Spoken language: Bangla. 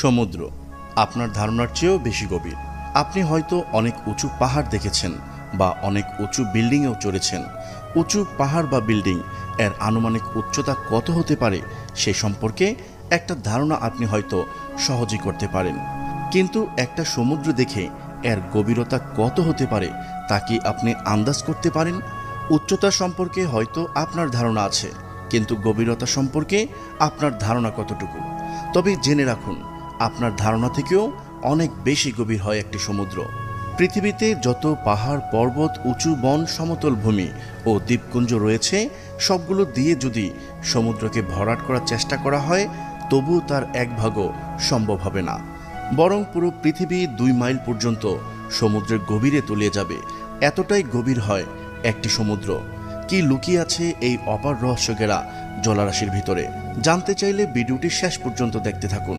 সমুদ্র আপনার ধারণার চেয়েও বেশি গভীর। আপনি হয়তো অনেক উঁচু পাহাড় দেখেছেন বা অনেক উঁচু বিল্ডিংয়েও চড়েছেন। উঁচু পাহাড় বা বিল্ডিং এর আনুমানিক উচ্চতা কত হতে পারে সে সম্পর্কে একটা ধারণা আপনি হয়তো সহজেই করতে পারেন, কিন্তু একটা সমুদ্র দেখে এর গভীরতা কত হতে পারে তা কি আপনি আন্দাজ করতে পারেন? উচ্চতা সম্পর্কে হয়তো আপনার ধারণা আছে, কিন্তু গভীরতা সম্পর্কে আপনার ধারণা কতটুকু? তবে জেনে রাখুন, আপনার ধারণা থেকেও অনেক বেশি গভীর হয় একটি সমুদ্র। পৃথিবীতে যত পাহাড়, পর্বত, উঁচু বন, সমতল ভূমি ও দ্বীপপুঞ্জ রয়েছে, সবগুলো দিয়ে যদি সমুদ্রকে ভরাট করার চেষ্টা করা হয়, তবুও তার এক ভাগও সম্ভব হবে না। বরং পুরো পৃথিবী 2 মাইল পর্যন্ত সমুদ্রের গভীরে তলিয়ে যাবে। এতটাই গভীর হয় একটি সমুদ্র। কি লুকিয়ে আছে এই অপার রহস্যঘেরা জলরাশির ভিতরে? জানতে চাইলে ভিডিওটি শেষ পর্যন্ত দেখতে থাকুন।